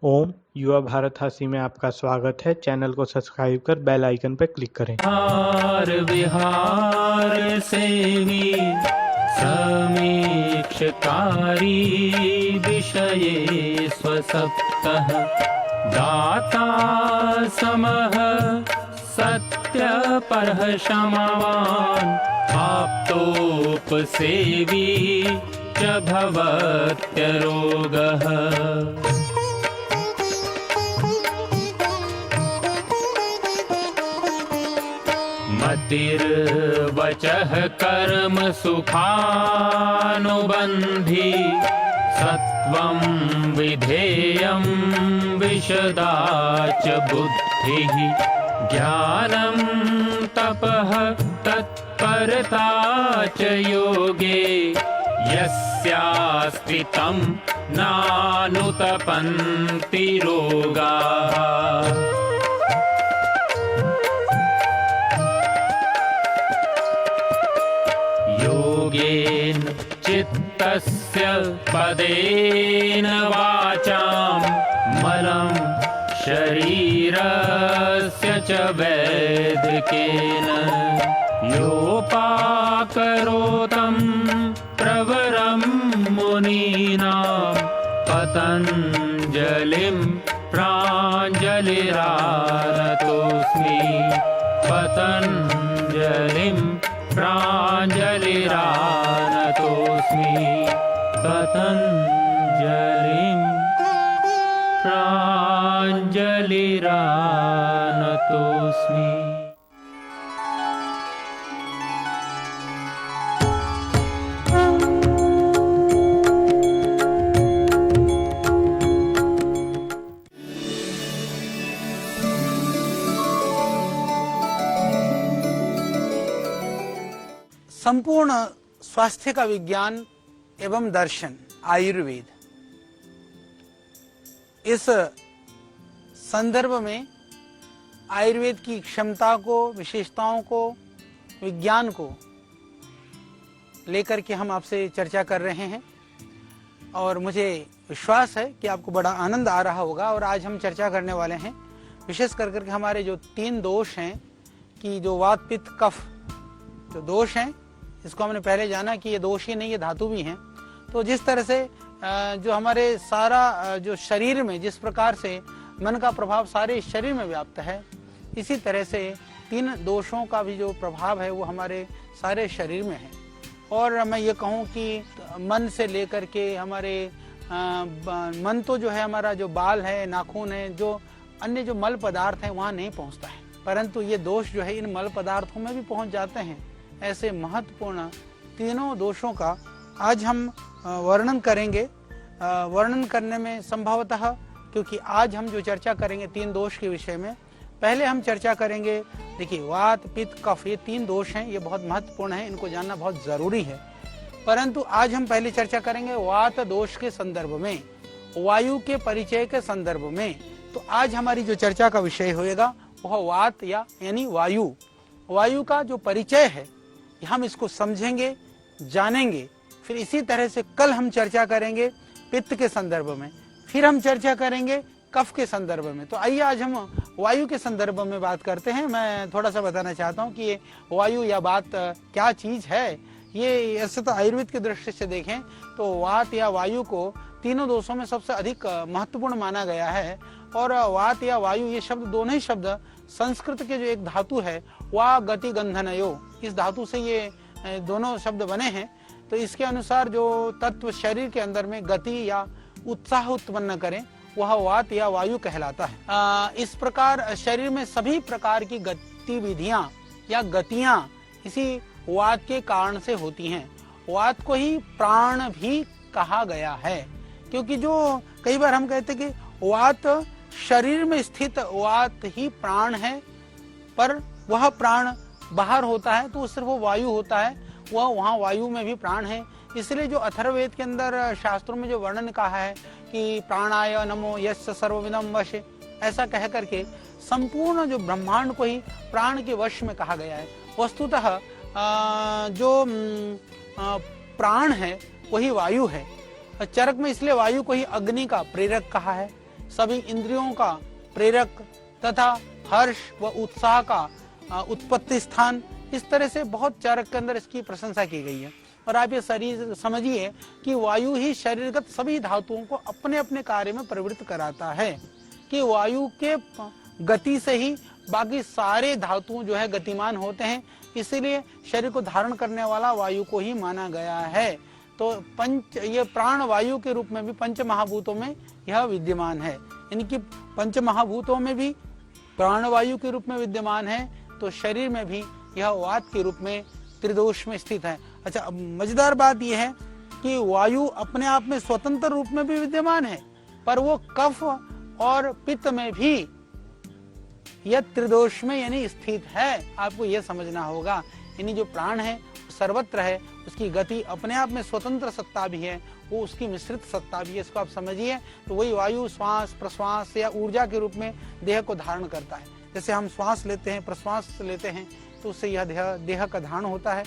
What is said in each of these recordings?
ओम युवा भारत हासी में आपका स्वागत है। चैनल को सब्सक्राइब कर बेल आइकन पर क्लिक करें। विहार विहार सेवी समीक्षकारी विषये स्वसप्तः दाता समः सत्यपरः क्षमावान् आप्तोपसेवी च भवत्यरोगः। मतिर्वचः कर्म सुखानुबन्धी सत्वं विधेयं विशदा च बुद्धिः ज्ञानं तपः तत्परता च योगे यस्यास्ति तं नानुतपन्ति रोगाः। योगेन चित्तस्य पदेन वाचां मलं शरीरस्य च वैदिकेन योपाकरोतं प्रवरं मुनीनां पतञ्जलिं प्राञ्जलिरानतोऽस्मि पतञ्जलिं प्राञ्जलिरानतोऽस्मि पतञ्जलिं प्राञ्जलिरानतोऽस्मि। संपूर्ण स्वास्थ्य का विज्ञान एवं दर्शन आयुर्वेद, इस संदर्भ में आयुर्वेद की क्षमता को, विशेषताओं को, विज्ञान को लेकर के हम आपसे चर्चा कर रहे हैं और मुझे विश्वास है कि आपको बड़ा आनंद आ रहा होगा। और आज हम चर्चा करने वाले हैं विशेष कर करके हमारे जो 3 दोष हैं कि जो वात पित्त कफ जो दोष हैं, इसको हमने पहले जाना कि ये दोष ही नहीं, ये धातु भी हैं। तो जिस तरह से जो हमारे सारा जो शरीर में जिस प्रकार से मन का प्रभाव सारे शरीर में व्याप्त है, इसी तरह से 3 दोषों का भी जो प्रभाव है वो हमारे सारे शरीर में है। और मैं ये कहूँ कि मन से लेकर के हमारे मन तो जो है हमारा जो बाल है, नाखून है, जो अन्य जो मल पदार्थ हैं वहाँ नहीं पहुँचता है, परंतु ये दोष जो है इन मल पदार्थों में भी पहुँच जाते हैं। ऐसे महत्वपूर्ण 3 दोषों का आज हम वर्णन करेंगे। वर्णन करने में संभवतः, क्योंकि आज हम जो चर्चा करेंगे 3 दोष के विषय में, पहले हम चर्चा करेंगे, देखिए वात पित्त कफ ये 3 दोष हैं, ये बहुत महत्वपूर्ण है, इनको जानना बहुत ज़रूरी है। परंतु आज हम पहले चर्चा करेंगे वात दोष के संदर्भ में, वायु के परिचय के संदर्भ में। तो आज हमारी जो चर्चा का विषय होएगा वह वात यानी वायु, वायु का जो परिचय है हम इसको समझेंगे, जानेंगे। फिर इसी तरह से कल हम चर्चा करेंगे पित्त के संदर्भ में, फिर हम चर्चा करेंगे कफ के संदर्भ में। तो आइए आज हम वायु के संदर्भ में बात करते हैं। मैं थोड़ा सा बताना चाहता हूँ कि ये वायु या वात क्या चीज़ है। ये ऐसे तो आयुर्वेद की दृष्टि से देखें तो वात या वायु को 3 दोषों में सबसे अधिक महत्वपूर्ण माना गया है। और वात या वायु ये शब्द, दोनों ही शब्द संस्कृत के जो एक धातु है वा गति गंधनयो, इस धातु से ये दोनों शब्द बने हैं। तो इसके अनुसार जो तत्व शरीर के अंदर में गति या उत्साह उत्पन्न करें वह वात या वायु कहलाता है। इस प्रकार शरीर में सभी प्रकार की गतिविधियां या गतियां इसी वात के कारण से होती हैं। वात को ही प्राण भी कहा गया है, क्योंकि जो कई बार हम कहते कि वात शरीर में स्थित वात ही प्राण है, पर वह प्राण बाहर होता है तो सिर्फ वो वायु होता है, वह वहाँ वायु में भी प्राण है। इसलिए जो अथर्ववेद के अंदर शास्त्रों में जो वर्णन कहा है कि प्राणाय नमो यस्य सर्वविदं वशे, ऐसा कह करके संपूर्ण जो ब्रह्मांड को ही प्राण के वश में कहा गया है। वस्तुतः जो प्राण है वही वायु है। चरक में इसलिए वायु को ही अग्नि का प्रेरक कहा है, सभी इंद्रियों का प्रेरक तथा हर्ष व उत्साह का उत्पत्ति स्थान, इस तरह से बहुत चरक के अंदर इसकी प्रशंसा की गई है। और आप ये शरीर समझिए कि वायु ही शरीरगत सभी धातुओं को अपने अपने कार्य में प्रवृत्त कराता है, कि वायु के गति से ही बाकी सारे धातु जो है गतिमान होते हैं, इसीलिए शरीर को धारण करने वाला वायु को ही माना गया है। तो ये प्राण वायु के रूप में भी पंच महाभूतों में यह विद्यमान है, इनकी पंच महाभूतों में भी प्राण वायु के रूप में विद्यमान है, तो शरीर में भी यह वात के रूप में त्रिदोष में स्थित है। अच्छा, अब मजेदार बात यह है कि वायु अपने आप में स्वतंत्र रूप में भी विद्यमान है, पर वो कफ और पित्त में भी यह त्रिदोष में यानी स्थित है। आपको यह समझना होगा, यानी जो प्राण है सर्वत्र है, उसकी गति अपने आप में स्वतंत्र सत्ता भी है, वो उसकी मिश्रित सत्ता भी है, इसको आप समझिए। तो वही वायु श्वास प्रश्वास या ऊर्जा के रूप में देह को धारण करता है। जैसे हम श्वास लेते हैं, प्रश्वास लेते हैं, तो उससे यह देह का धारण होता है,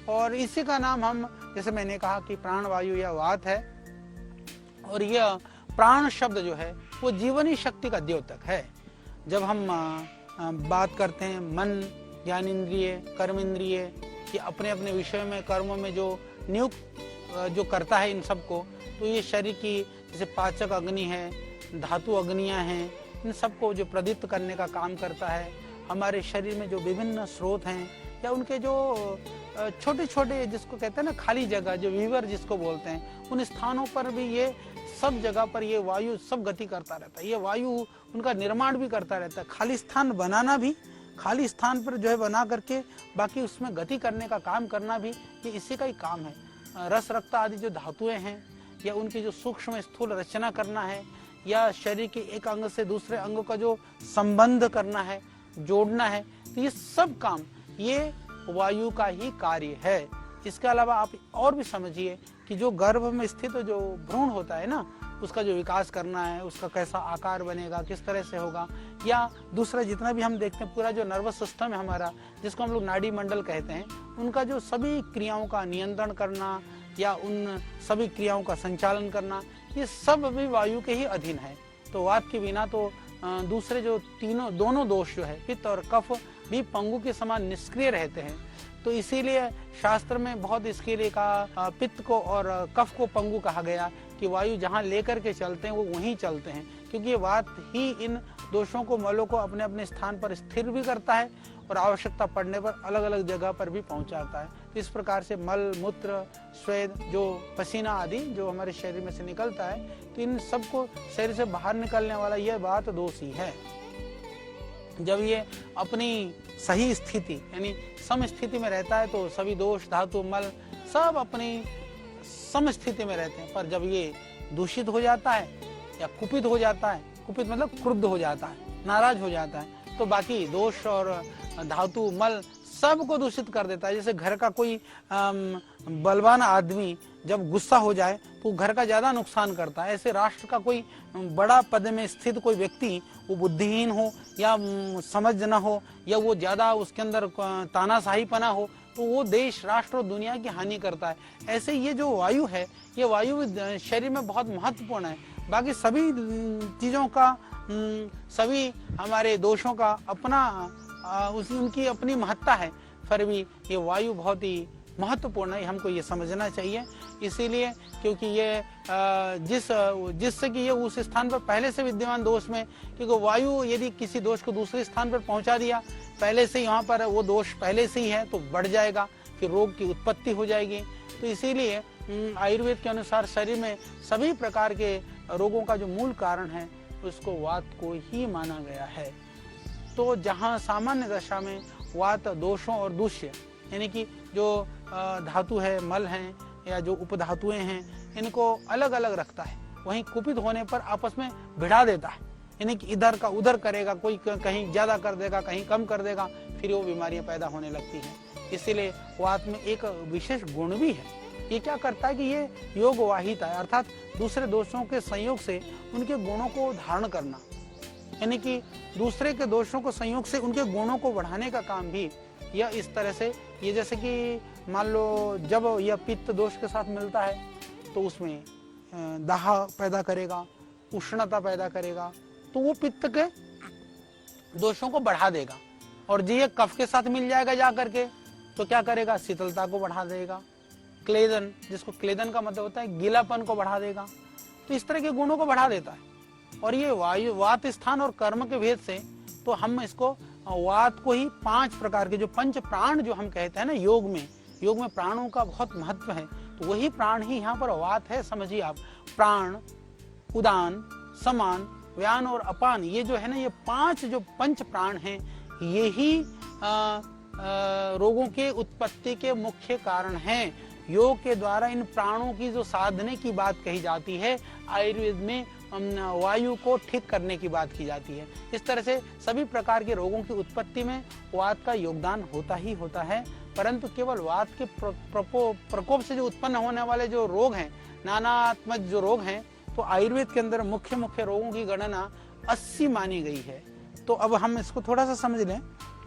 और इसी का नाम हम, जैसे मैंने कहा कि प्राण वायु या वात है। और यह प्राण शब्द जो है वो जीवनी शक्ति का द्योतक है। जब हम बात करते हैं मन, ज्ञानेंद्रिय, कर्म इंद्रिय, कि अपने अपने विषय में कर्मों में जो नियुक्त जो करता है इन सबको, तो ये शरीर की जैसे पाचक अग्नि है, धातु अग्नियां हैं, इन सबको जो प्रदीप्त करने का काम करता है। हमारे शरीर में जो विभिन्न स्रोत हैं या उनके जो छोटे छोटे, जिसको कहते हैं ना खाली जगह, जो वीवर जिसको बोलते हैं, उन स्थानों पर भी ये सब जगह पर ये वायु सब गति करता रहता है। ये वायु उनका निर्माण भी करता रहता है। खाली स्थान बनाना भी, खाली स्थान पर जो है बना करके बाकी उसमें गति करने का काम करना भी, ये इसी का ही काम है। रस रक्त आदि जो धातुएं हैं या उनकी जो सूक्ष्म स्थूल रचना करना है, या शरीर के एक अंग से दूसरे अंग का जो संबंध करना है, जोड़ना है, तो ये सब काम ये वायु का ही कार्य है। इसके अलावा आप और भी समझिए कि जो गर्भ में स्थित जो भ्रूण होता है ना, उसका जो विकास करना है, उसका कैसा आकार बनेगा, किस तरह से होगा, या दूसरा जितना भी हम देखते हैं पूरा जो नर्वस सिस्टम है हमारा, जिसको हम लोग नाड़ी मंडल कहते हैं, उनका जो सभी क्रियाओं का नियंत्रण करना या उन सभी क्रियाओं का संचालन करना, ये सब भी वायु के ही अधीन है। तो वात के बिना तो दूसरे जो दोनों दोष जो है, पित्त और कफ, भी पंगु के समान निष्क्रिय रहते हैं। तो इसीलिए शास्त्र में बहुत इसके लिए कहा, पित्त को और कफ को पंगु कहा गया, कि वायु जहाँ लेकर के चलते हैं वो वहीं चलते हैं, क्योंकि ये वात ही इन दोषों को, मलों को अपने अपने स्थान पर स्थिर भी करता है और आवश्यकता पड़ने पर अलग अलग जगह पर भी पहुंचाता है। तो इस प्रकार से मल, मूत्र, स्वेद, जो पसीना आदि जो हमारे शरीर में से निकलता है, तो इन सबको शरीर से बाहर निकलने वाला यह वात दोष ही है। जब ये अपनी सही स्थिति यानी सम स्थिति में रहता है, तो सभी दोष, धातु, मल सब अपनी सम स्थिति में रहते हैं। पर जब ये दूषित हो जाता है या कुपित हो जाता है, कुपित मतलब क्रुद्ध हो जाता है, नाराज हो जाता है, तो बाकी दोष और धातु, मल सबको दूषित कर देता है। जैसे घर का कोई बलवान आदमी जब गुस्सा हो जाए तो घर का ज्यादा नुकसान करता है। ऐसे राष्ट्र का कोई बड़ा पद में स्थित कोई व्यक्ति, वो बुद्धिहीन हो या समझ न हो, या वो ज्यादा उसके अंदर तानाशाहीपना हो, तो वो देश, राष्ट्र और दुनिया की हानि करता है। ऐसे ये जो वायु है, ये वायु शरीर में बहुत महत्वपूर्ण है। बाकी सभी चीजों का, सभी हमारे दोषों का अपना उनकी अपनी महत्ता है, फिर भी ये वायु बहुत ही महत्वपूर्ण है, हमको ये समझना चाहिए। इसीलिए क्योंकि ये जिससे कि ये उस स्थान पर पहले से विद्यमान दोष में, क्योंकि वायु यदि किसी दोष को दूसरे स्थान पर पहुंचा दिया, पहले से यहाँ पर वो दोष पहले से ही है, तो बढ़ जाएगा, फिर रोग की उत्पत्ति हो जाएगी। तो इसीलिए आयुर्वेद के अनुसार शरीर में सभी प्रकार के रोगों का जो मूल कारण है, उसको वात को ही माना गया है। तो जहाँ सामान्य दशा में वात दोषों और दूष्य यानी कि जो धातु है, मल हैं या जो उपधातुएं हैं, इनको अलग अलग रखता है, वहीं कुपित होने पर आपस में भिड़ा देता है, यानी कि इधर का उधर करेगा, कोई कहीं ज्यादा कर देगा, कहीं कम कर देगा, फिर वो बीमारियां पैदा होने लगती हैं। इसीलिए वात में एक विशेष गुण भी है। ये क्या करता है कि ये योग वाहिता है, अर्थात दूसरे दोषों के संयोग से उनके गुणों को धारण करना, यानी कि दूसरे के दोषों को संयोग से उनके गुणों को बढ़ाने का काम भी यह इस तरह से, ये जैसे कि मान लो जब यह पित्त दोष के साथ मिलता है तो उसमें दाह पैदा करेगा, उष्णता पैदा करेगा, तो वो पित्त के दोषों को बढ़ा देगा। और ये कफ के साथ मिल जाएगा जा करके, तो क्या करेगा, शीतलता को बढ़ा देगा। क्लेदन, जिसको क्लेदन का मतलब होता है गीलापन को बढ़ा देगा। तो इस तरह के गुणों को बढ़ा देता है। और ये वायु, वात स्थान और कर्म के भेद से तो हम इसको वात को ही 5 प्रकार के जो पंच प्राण जो हम कहते हैं ना योग में प्राणों का बहुत महत्व है। तो वही प्राण ही यहाँ पर वात है। समझिए आप, प्राण, उदान, समान, व्यान और अपान, ये जो है ना, ये 5 जो पंच प्राण हैं, यही रोगों के उत्पत्ति के मुख्य कारण हैं। योग के द्वारा इन प्राणों की जो साधने की बात कही जाती है, आयुर्वेद में वायु को ठीक करने की बात की जाती है। इस तरह से सभी प्रकार के रोगों की उत्पत्ति में वात का योगदान होता ही होता है। परंतु केवल वात के प्रकोप से जो उत्पन्न होने वाले जो रोग हैं, नानात्मक जो रोग हैं, तो आयुर्वेद के अंदर मुख्य मुख्य रोगों की गणना 80 मानी गई है। तो अब हम इसको थोड़ा सा समझ लें।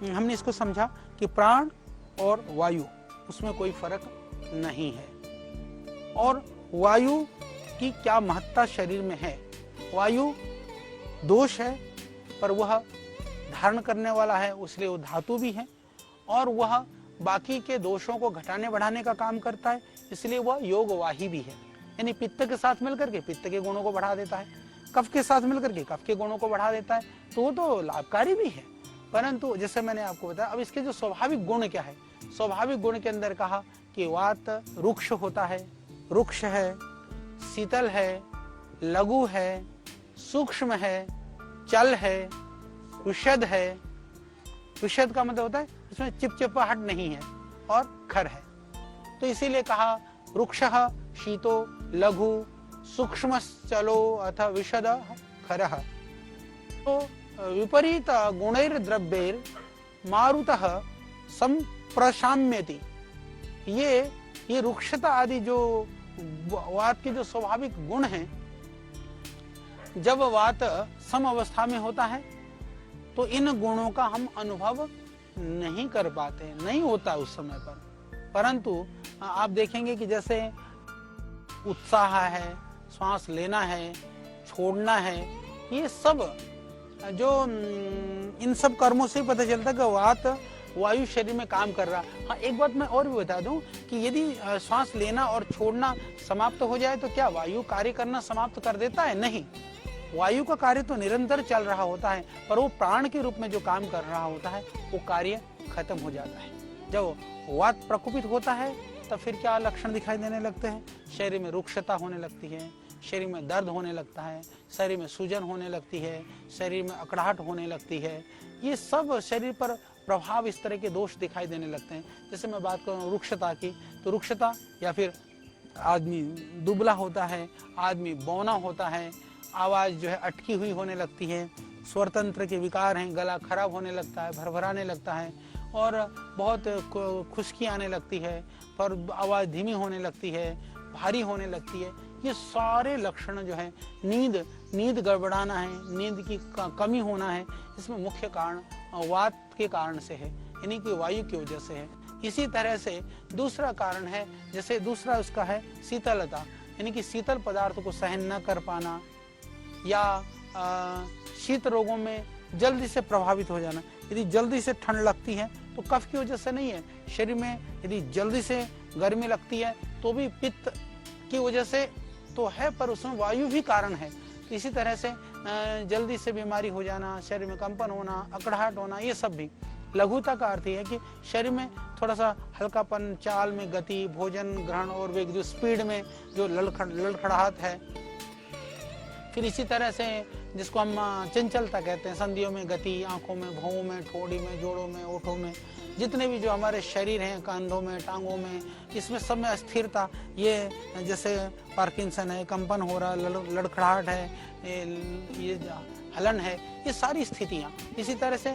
हमने इसको समझा कि प्राण और वायु, उसमें कोई फर्क नहीं है। और वायु की क्या महत्ता शरीर में है। वायु दोष है, पर वह धारण करने वाला है, इसलिए वो धातु भी है। और वह बाकी के दोषों को घटाने बढ़ाने का काम करता है, इसलिए वह योगवाही भी है। यानी पित्त के साथ मिलकर के पित्त के गुणों को बढ़ा देता है, कफ के साथ मिलकर के कफ के गुणों को बढ़ा देता है। तो वो तो लाभकारी भी है। परंतु जैसे मैंने आपको बताया, अब इसके जो स्वाभाविक गुण क्या है। स्वाभाविक गुण के अंदर कहा कि वात रुक्ष होता है, रुक्ष है, शीतल है, लघु है, सूक्ष्म है, चल है, विशद है। विशद का मतलब होता है इसमें चिपचिपाहट नहीं है, और खर है। तो इसीलिए कहा रुक्षः शीतो लघु सूक्ष्म चलो अथ विशद खरः। तो विपरीत गुणैर द्रव्यैर मारुतः संप्रशाम्यति। ये रुक्षता आदि जो वात के जो स्वाभाविक गुण हैं, जब वात सम अवस्था में होता है तो इन गुणों का हम अनुभव नहीं कर पाते, नहीं होता उस समय पर। परंतु आप देखेंगे कि जैसे उत्साह है, श्वास लेना है, छोड़ना है, ये सब जो इन सब कर्मों से पता चलता है कि वात वायु शरीर में काम कर रहा। हाँ, एक बात मैं और भी बता दूं कि यदि श्वास लेना और छोड़ना समाप्त हो जाए तो क्या वायु कार्य करना समाप्त कर देता है? नहीं, वायु का कार्य तो निरंतर चल रहा होता है, पर वो प्राण के रूप में जो काम कर रहा होता है वो कार्य खत्म हो जाता है। जब वात प्रकोपित होता है तब फिर क्या लक्षण दिखाई देने लगते हैं? शरीर में रुक्षता होने लगती है, शरीर में दर्द होने लगता है, शरीर में सूजन होने लगती है, शरीर में अकड़ाहट होने लगती है। ये सब शरीर पर प्रभाव, इस तरह के दोष दिखाई देने लगते हैं। जैसे मैं बात करूँ रुक्षता की, तो रुक्षता या फिर आदमी दुबला होता है, आदमी बौना होता है, आवाज़ जो है अटकी हुई होने लगती है, स्वरतंत्र के विकार हैं, गला खराब होने लगता है, भरभराने लगता है, और बहुत खुश्की आने लगती है, पर आवाज़ धीमी होने लगती है, भारी होने लगती है। ये सारे लक्षण जो है, नींद गड़बड़ाना है, नींद की कमी होना है, इसमें मुख्य कारण वात के कारण से है, यानी कि वायु की वजह से है। इसी तरह से दूसरा कारण है, जैसे दूसरा उसका है शीतलता, यानी कि शीतल पदार्थ को सहन न कर पाना, या शीत रोगों में जल्दी से प्रभावित हो जाना। यदि जल्दी से ठंड लगती है तो कफ की वजह से नहीं है, शरीर में यदि जल्दी से गर्मी लगती है तो भी पित्त की वजह से तो है, पर उसमें वायु भी कारण है। तो इसी तरह से जल्दी से बीमारी हो जाना, शरीर में कंपन होना, अकड़ाहट होना, ये सब भी। लघुता का अर्थ है कि शरीर में थोड़ा सा हल्कापन, चाल में गति, भोजन ग्रहण और वेग, जो स्पीड में जो लड़खड़ाहट है। फिर इसी तरह से जिसको हम चंचलता कहते हैं, संधियों में गति, आंखों में, भौं में, ठोड़ी में, जोड़ों में, ओठों में, जितने भी जो हमारे शरीर हैं, कंधों में, टांगों में, इसमें सब में अस्थिरता, ये जैसे पार्किंसन है, कंपन हो रहा, लड़खड़ाहट है, ये हलन है, ये सारी स्थितियाँ। इसी तरह से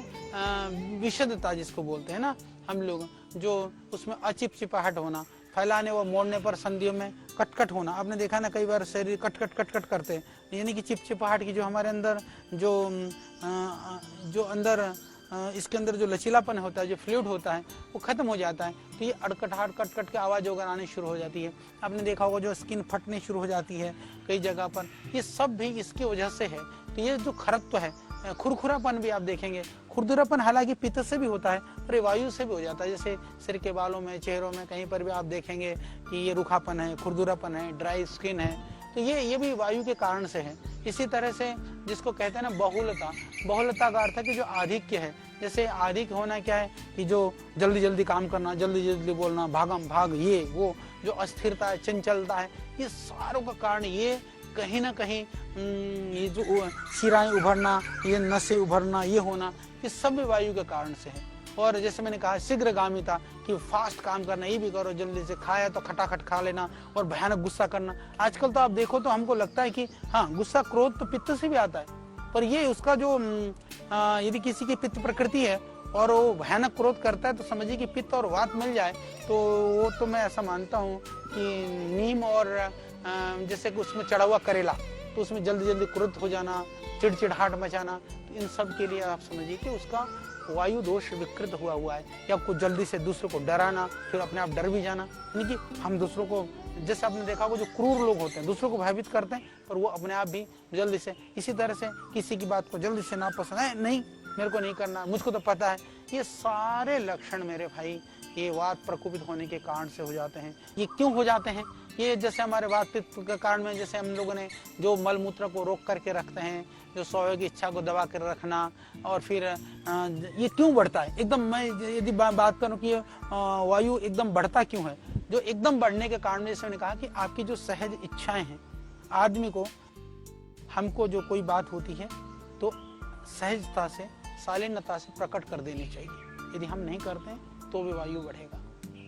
विशदता जिसको बोलते हैं ना हम लोग, जो उसमें अचिपचिपाहट होना, फैलाने व मोड़ने पर संधियों में कटकट होना। आपने देखा ना, कई बार शरीर कटकट करते हैं, यानी कि चिपचिपाहट की जो हमारे अंदर जो अंदर इसके अंदर जो लचीलापन होता है, जो फ्लूइड होता है, वो खत्म हो जाता है। तो ये अड़कटाहट कट कट के आवाज़ वगैरह आनी शुरू हो जाती है। आपने देखा होगा जो स्किन फटने शुरू हो जाती है कई जगह पर, ये सब भी इसकी वजह से है। तो ये जो खरत्व है, खुरखुरापन भी आप देखेंगे, खुरदुरापन हालांकि पित्त से भी होता है पर ये वायु से भी हो जाता है। जैसे सिर के बालों में, चेहरों में कहीं पर भी आप देखेंगे कि ये रूखापन है, खुरदुरापन है, ड्राई स्किन है, तो ये भी वायु के कारण से है। इसी तरह से जिसको कहते हैं ना बहुलता, बहुलता का अर्थ है कि जो आधिक्य है। जैसे आधिक्य होना क्या है कि जो जल्दी जल्दी काम करना, जल्दी जल्दी बोलना, भागम भाग, ये वो जो अस्थिरता है, चंचलता है, ये सारों का कारण ये कहीं ना कहीं ये जो शिराएं उभरना, ये नसें उभरना, ये होना, ये सब भी वायु के कारण से है। और जैसे मैंने कहा शीघ्रगामिता कि फास्ट काम करना, ये भी करो, जल्दी से खाया तो खटाखट खा लेना और भयानक गुस्सा करना। आजकल तो आप देखो तो हमको लगता है कि हाँ गुस्सा, क्रोध तो पित्त से भी आता है, पर ये उसका जो यदि किसी की पित्त प्रकृति है और वो भयानक क्रोध करता है तो समझिए कि पित्त और वात मिल जाए तो वो तो मैं ऐसा मानता हूँ कि नीम और जैसे कि उसमें चढ़ा हुआ करेला, तो उसमें जल्दी जल्दी क्रोध हो जाना, चिड़चिड़ाहट मचाना, तो इन सब के लिए आप समझिए कि उसका वायु दोष विकृत हुआ है। या कुछ जल्दी से दूसरों को डराना, फिर अपने आप डर भी जाना, यानी कि हम दूसरों को, जैसे आपने देखा वो जो क्रूर लोग होते हैं दूसरों को भयभीत करते हैं पर वो अपने आप भी जल्दी से, इसी तरह से किसी की बात को जल्दी से ना पसंद है, नहीं मेरे को नहीं करना, मुझको तो पता है, ये सारे लक्षण मेरे भाई ये वात प्रकोपित होने के कारण से हो जाते हैं। ये क्यों हो जाते हैं? ये जैसे हमारे वात पित्त के कारण में, जैसे हम लोगों ने जो मल मूत्र को रोक करके रखते हैं, जो स्वयं की इच्छा को दबा कर रखना, और फिर ये क्यों बढ़ता है एकदम, मैं यदि बात करूं कि वायु एकदम बढ़ता क्यों है, जो एकदम बढ़ने के कारण में जैसे मैंने कहा कि आपकी जो सहज इच्छाएं हैं, आदमी को, हमको जो कोई बात होती है तो सहजता से, शालीनता से प्रकट कर देनी चाहिए। यदि हम नहीं करते हैं तो भी वायु बढ़ेगा।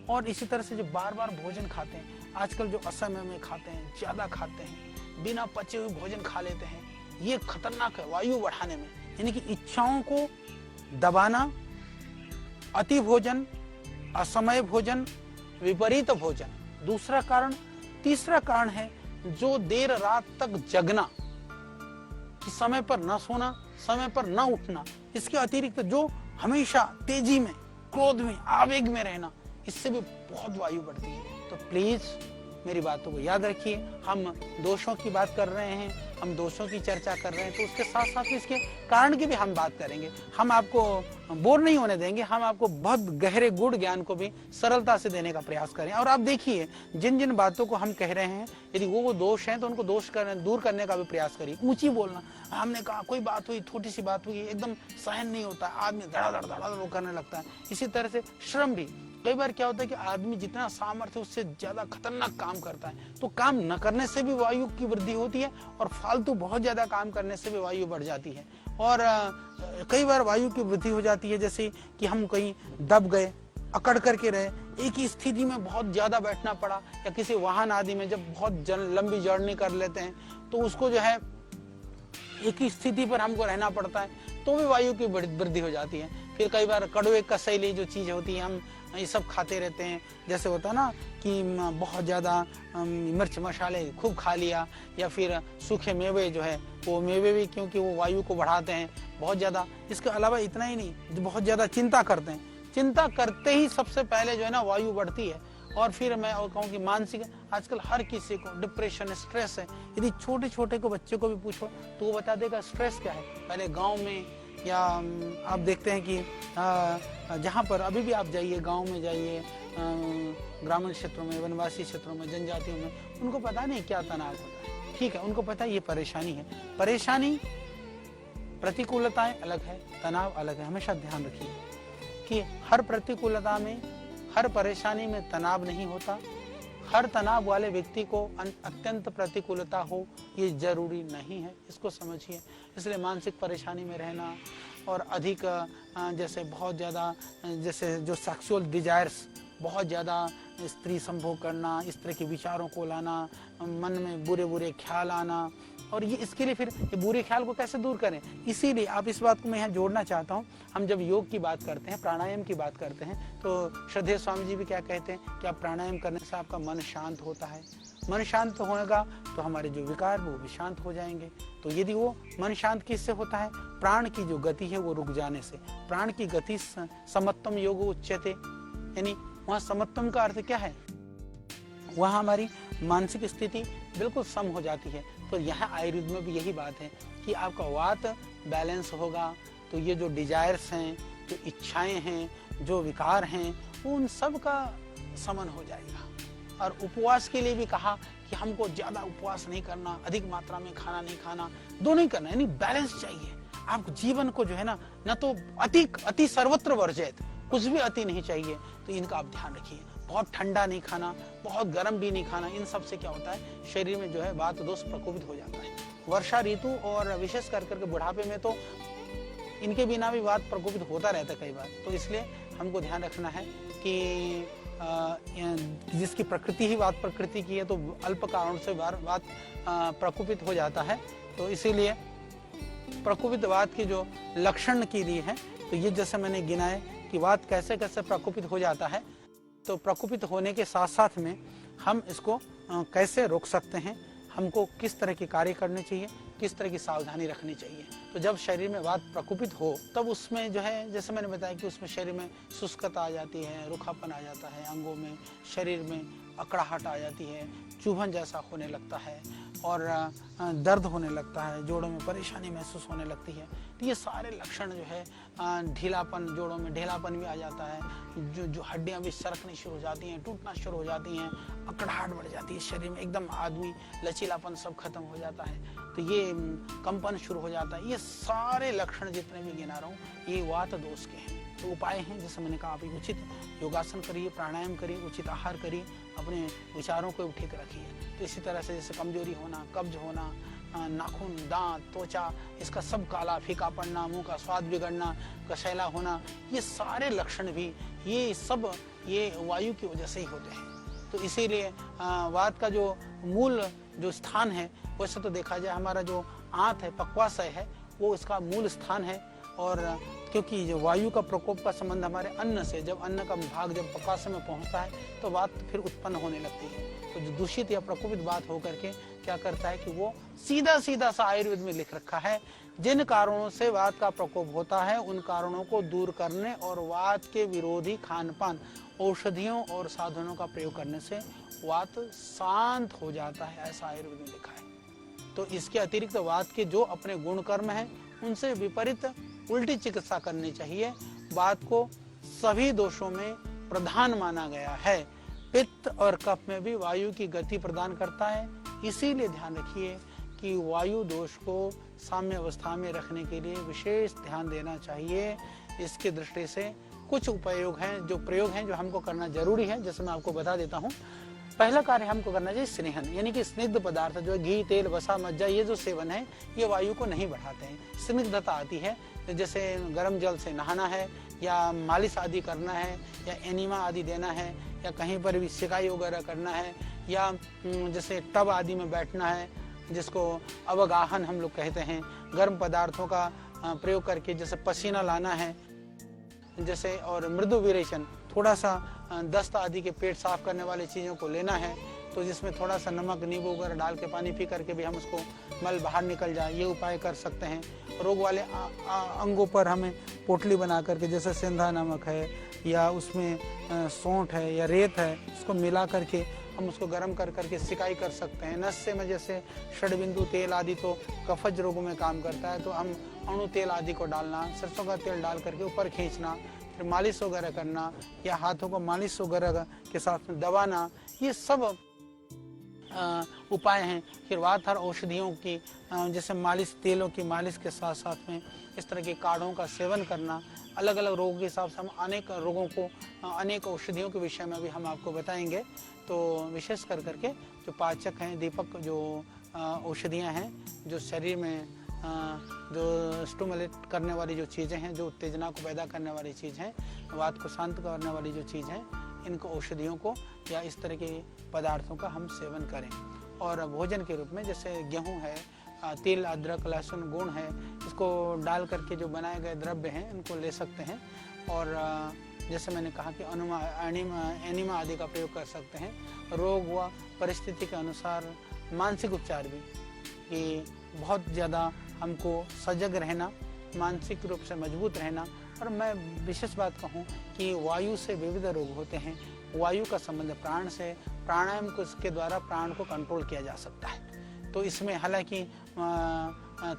और इसी तरह से जो बार बार भोजन खाते हैं, आजकल जो असमय में खाते हैं, ज्यादा खाते हैं, बिना पचे हुए भोजन खा लेते हैं, ये खतरनाक है वायु बढ़ाने में। यानी कि इच्छाओं को दबाना, अति भोजन, असमय भोजन, विपरीत भोजन, दूसरा कारण। तीसरा कारण है जो देर रात तक जगना, कि समय पर न सोना, समय पर न उठना, इसके अतिरिक्त जो हमेशा तेजी में, क्रोध में, आवेग में रहना, इससे भी बहुत वायु बढ़ती है। तो प्लीज मेरी बातों को याद रखिए। हम दोषों की बात कर रहे हैं, हम दोषों की चर्चा कर रहे हैं, तो उसके साथ साथ इसके कारण की भी हम बात करेंगे। हम आपको बोर नहीं होने देंगे, हम आपको बहुत गहरे गूढ़ ज्ञान को भी सरलता से देने का प्रयास करें। और आप देखिए जिन जिन बातों को हम कह रहे हैं, यदि वो दोष हैं तो उनको दूर करने का भी प्रयास करिए। ऊंची बोलना, हमने कहा कोई बात हुई, छोटी सी बात हुई, एकदम सहन नहीं होता, आदमी धड़ाधड़ धड़ाधड़ करने लगता है। इसी तरह से श्रम भी, कई बार क्या होता है कि आदमी जितना सामर्थ्य उससे ज्यादा खतरनाक काम करता है, तो काम न करने से भी वायु की वृद्धि होती है और फालतू बहुत ज्यादा काम करने से भी वायु बढ़ जाती है। और कई बार वायु की वृद्धि हो जाती है जैसे कि हम कहीं दब गए, अकड़ करके रहे, एक ही स्थिति में बहुत ज्यादा बैठना पड़ा, या किसी वाहन आदि में जब बहुत लंबी जर्नी कर लेते हैं तो उसको जो है एक ही स्थिति पर हमको रहना पड़ता है, तो भी वायु की वृद्धि हो जाती है। फिर कई बार कड़वे कसैली जो चीज होती है, हम ये सब खाते रहते हैं, जैसे होता है ना कि बहुत ज़्यादा मिर्च मसाले खूब खा लिया, या फिर सूखे मेवे जो है वो मेवे भी, क्योंकि वो वायु को बढ़ाते हैं बहुत ज़्यादा। इसके अलावा इतना ही नहीं, जो बहुत ज़्यादा चिंता करते हैं, चिंता करते ही सबसे पहले जो है ना वायु बढ़ती है। और फिर मैं और कहूँ कि मानसिक, आजकल हर किसी को डिप्रेशन, स्ट्रेस है। यदि छोटे छोटे को बच्चे को भी पूछो तो वो बता देगा स्ट्रेस क्या है। पहले गाँव में, या आप देखते हैं कि जहाँ पर अभी भी आप जाइए, गांव में जाइए, ग्रामीण क्षेत्रों में, वनवासी क्षेत्रों में, जनजातियों में, उनको पता नहीं क्या तनाव होता है। ठीक है, उनको पता है ये परेशानी है। परेशानी, प्रतिकूलताएं अलग है, तनाव अलग है। हमेशा ध्यान रखिए कि हर प्रतिकूलता में, हर परेशानी में तनाव नहीं होता। हर तनाव वाले व्यक्ति को अत्यंत प्रतिकूलता हो ये जरूरी नहीं है, इसको समझिए। इसलिए मानसिक परेशानी में रहना और अधिक जैसे बहुत ज़्यादा, जैसे जो सेक्सुअल डिजायर्स, बहुत ज़्यादा स्त्री संभोग करना, इस तरह के विचारों को लाना, मन में बुरे बुरे ख्याल आना, और ये इसके लिए फिर ये बुरे ख्याल को कैसे दूर करें। इसीलिए आप इस बात को मैं यहाँ जोड़ना चाहता हूँ। हम जब योग की बात करते हैं, प्राणायाम की बात करते हैं, तो श्रद्धेय स्वामी जी भी क्या कहते हैं कि आप प्राणायाम करने से आपका मन शांत होता है, मन शांत होगा तो हमारे जो विकार वो भी शांत हो जाएंगे। तो यदि वो मन शांत किससे होता है? प्राण की जो गति है वो रुक जाने से। प्राण की गति समत्तम योग उच्यते, यानी वहाँ समत्तम का अर्थ क्या है? वहाँ हमारी मानसिक स्थिति बिल्कुल सम हो जाती है। तो यहाँ आयुर्वेद में भी यही बात है कि आपका वात बैलेंस होगा तो ये जो डिजायर्स हैं, जो इच्छाएं हैं, जो विकार हैं, उन सब का समन हो जाएगा। और उपवास के लिए भी कहा कि हमको ज्यादा उपवास नहीं करना, अधिक मात्रा में खाना नहीं खाना, दोनों ही करना, यानी बैलेंस चाहिए। आप जीवन को जो है ना, न तो अति सर्वत्र वर्जित, कुछ भी अति नहीं चाहिए। तो इनका आप ध्यान रखिए। बहुत ठंडा नहीं खाना, बहुत गर्म भी नहीं खाना। इन सब से क्या होता है, शरीर में जो है वात दोष प्रकोपित हो जाता है। वर्षा ऋतु और विशेष करके बुढ़ापे में तो इनके बिना भी वात प्रकोपित होता रहता है कई बार। तो इसलिए हमको ध्यान रखना है कि जिसकी प्रकृति ही वात प्रकृति की है तो अल्प कारण से वात प्रकोपित हो जाता है। तो इसीलिए प्रकोपित वात की जो लक्षण की लिए है, तो ये जैसे मैंने गिनाए कि वात कैसे कैसे प्रकोपित हो जाता है। तो प्रकोपित होने के साथ साथ में हम इसको कैसे रोक सकते हैं, हमको किस तरह के कार्य करने चाहिए, किस तरह की सावधानी रखनी चाहिए। तो जब शरीर में वात प्रकोपित हो तब उसमें जो है, जैसे मैंने बताया कि उसमें शरीर में शुष्कता आ जाती है, रूखापन आ जाता है, अंगों में शरीर में अकड़ाहट आ जाती है, चुभन जैसा होने लगता है और दर्द होने लगता है, जोड़ों में परेशानी महसूस होने लगती है। तो ये सारे लक्षण जो है, ढीलापन, जोड़ों में ढीलापन भी आ जाता है, जो हड्डियां भी सरकनी शुरू हो जाती हैं, टूटना शुरू हो जाती हैं, अकड़ाहट बढ़ जाती है शरीर में, एकदम आदमी लचीलापन सब खत्म हो जाता है। तो ये कंपन शुरू हो जाता है। ये सारे लक्षण जितने भी गिना रहा हूँ ये वात दोष के हैं। तो उपाय हैं, जैसे मैंने कहा, आप उचित योगासन करिए, प्राणायाम करिए, उचित आहार करिए, अपने विचारों को ठीक रखिए। तो इसी तरह से जैसे कमजोरी होना, कब्ज होना, नाखून, दांत, त्वचा, इसका सब काला फीका पड़ना, मुंह का स्वाद बिगड़ना, कसैला होना, ये सारे लक्षण भी ये सब वायु की वजह से ही होते हैं। तो इसीलिए वात का जो मूल जो स्थान है, वैसे तो देखा जाए हमारा जो आंत है, पक्वाशय है, वो इसका मूल स्थान है। और क्योंकि जो वायु का प्रकोप का संबंध हमारे अन्न से, जब अन्न का भाग जब पक्वाशय में पहुंचता है तो वात फिर उत्पन्न होने लगती है। तो जो दूषित या प्रकोपित वात होकर के क्या करता है कि वो सीधा सा आयुर्वेद में लिख रखा है, जिन कारणों से वात का प्रकोप होता है उन कारणों को दूर करने और वात के विरोधी खान पान, औषधियों और साधनों का प्रयोग करने से वात शांत हो जाता है, ऐसा आयुर्वेद में लिखा है। तो इसके अतिरिक्त वात के जो अपने गुण कर्म हैं उनसे विपरीत उल्टी चिकित्सा करनी चाहिए। वात को सभी दोषों में प्रधान माना गया है। पित्त और कफ में भी वायु की गति प्रदान करता है। इसीलिए ध्यान रखिए कि वायु दोष को साम्य अवस्था में रखने के लिए विशेष ध्यान देना चाहिए। इसकी दृष्टि से कुछ प्रयोग हैं जो हमको करना जरूरी है, जैसे मैं आपको बता देता हूँ। पहला कार्य हमको करना चाहिए स्नेहन, यानी कि स्निग्ध पदार्थ जो है, घी, तेल, वसा, मज्जा, ये जो सेवन है ये वायु को नहीं बढ़ाते हैं। स्निग्धता आती है, जैसे गर्म जल से नहाना है या मालिश आदि करना है या एनिमा आदि देना है या कहीं पर भी सिकाई वगैरह करना है या जैसे टब आदि में बैठना है, जिसको अवगाहन हम लोग कहते हैं। गर्म पदार्थों का प्रयोग करके जैसे पसीना लाना है जैसे, और मृदु विरेचन, थोड़ा सा दस्त आदि के पेट साफ करने वाली चीज़ों को लेना है, तो जिसमें थोड़ा सा नमक, नींबू वगैरह डाल के पानी पी करके भी हम उसको मल बाहर निकल जाए, ये उपाय कर सकते हैं। रोग वाले अंगों पर हमें पोटली बना करके, जैसे सेंधा नमक है या उसमें सौंठ है या रेत है, उसको मिला करके हम उसको गर्म कर करके सिकाई कर सकते हैं। नस्से में जैसे षडबिंदु तेल आदि तो कफज रोगों में काम करता है, तो हम अणु तेल आदि को डालना, सरसों का तेल डाल करके ऊपर खींचना, फिर मालिश वगैरह करना या हाथों को मालिश वगैरह के साथ में दबाना, ये सब उपाय हैं। फिर वातहर औषधियों की जैसे मालिश, तेलों की मालिश के साथ साथ में इस तरह के काढ़ों का सेवन करना। अलग अलग रोगों के हिसाब से हम अनेक रोगों को अनेक औषधियों के विषय में भी हम आपको बताएंगे। तो विशेष कर करके जो पाचक हैं, दीपक जो औषधियाँ हैं, जो शरीर में जो स्टिमुलेट करने वाली जो चीज़ें हैं, जो उत्तेजना को पैदा करने वाली चीज़ हैं, वात को शांत करने वाली जो चीज़ हैं, इनको औषधियों को या इस तरह के पदार्थों का हम सेवन करें। और भोजन के रूप में जैसे गेहूं है, तिल, अदरक, लहसुन, गुड़ है, इसको डाल करके जो बनाए गए द्रव्य हैं इनको ले सकते हैं। और जैसे मैंने कहा कि एनिमा आदि का प्रयोग कर सकते हैं। रोग व परिस्थिति के अनुसार मानसिक उपचार भी, कि बहुत ज़्यादा हमको सजग रहना, मानसिक रूप से मजबूत रहना। और मैं विशेष बात कहूँ कि वायु से विविध रोग होते हैं। वायु का संबंध प्राण से, प्राणायाम के द्वारा प्राण को कंट्रोल किया जा सकता है। तो इसमें हालांकि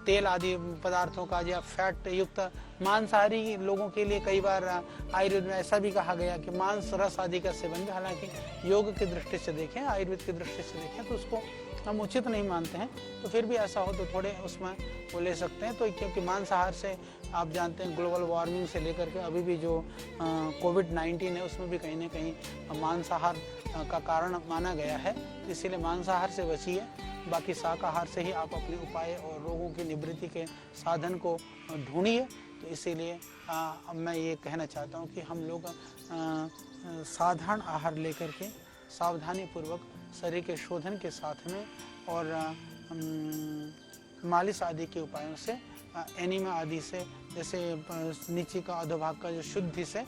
तेल आदि पदार्थों का या फैट युक्त मांसाहारी लोगों के लिए कई बार आयुर्वेद में ऐसा भी कहा गया कि मांस रस आदि का सेवन, हालांकि योग की दृष्टि से देखें, आयुर्वेद की दृष्टि से देखें तो उसको हम उचित नहीं मानते हैं। तो फिर भी ऐसा हो तो थोड़े उसमें वो ले सकते हैं। तो क्योंकि मांसाहार से आप जानते हैं ग्लोबल वार्मिंग से लेकर के अभी भी जो कोविड-19 है उसमें भी कहीं ना कहीं मांसाहार का कारण माना गया है। तो इसीलिए मांसाहार से बचिए, बाकी शाकाहार से ही आप अपने उपाय और रोगों की निवृत्ति के साधन को ढूंढिए। तो इसीलिए मैं ये कहना चाहता हूँ कि हम लोग साधारण आहार लेकर के सावधानी पूर्वक शरीर के शोधन के साथ में और मालिश आदि के उपायों से, एनिमा आदि से, जैसे नीचे का अधोभाग का जो शुद्धि से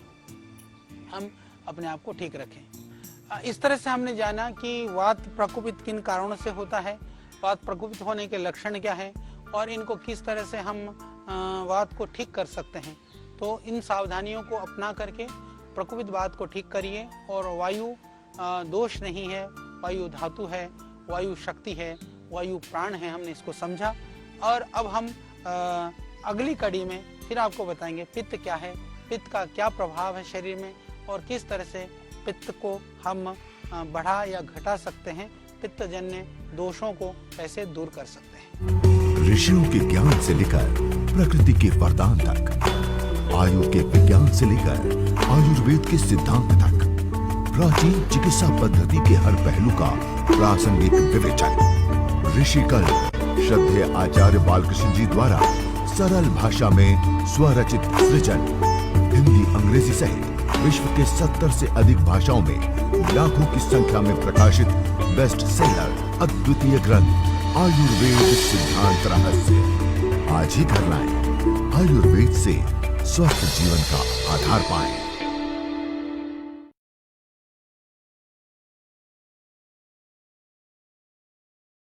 हम अपने आप को ठीक रखें। इस तरह से हमने जाना कि वात प्रकोपित किन कारणों से होता है, वात प्रकोपित होने के लक्षण क्या है और इनको किस तरह से हम वात को ठीक कर सकते हैं। तो इन सावधानियों को अपना करके प्रकोपित वात को ठीक करिए। और वायु दोष नहीं है, वायु धातु है, वायु शक्ति है, वायु प्राण है, हमने इसको समझा। और अब हम अगली कड़ी में फिर आपको बताएंगे पित्त क्या है, पित्त का क्या प्रभाव है शरीर में और किस तरह से पित्त को हम बढ़ा या घटा सकते हैं, पित्तजन्य दोषों को कैसे दूर कर सकते हैं। ऋषियों के ज्ञान से लेकर प्रकृति के वरदान तक, आयु के विज्ञान से लेकर आयुर्वेद के सिद्धांत तक, प्राचीन चिकित्सा पद्धति के हर पहलू का प्रासंगिक विवेचन। ऋषिकल श्रद्धेय आचार्य बालकृष्ण जी द्वारा सरल भाषा में स्वरचित सृजन, हिंदी अंग्रेजी सहित विश्व के 70 से अधिक भाषाओं में लाखों की संख्या में प्रकाशित बेस्ट सेलर अद्वितीय ग्रंथ आयुर्वेद सिद्धांत रहस्य आज ही घर लाएं। आयुर्वेद से स्वस्थ जीवन का आधार पाएं।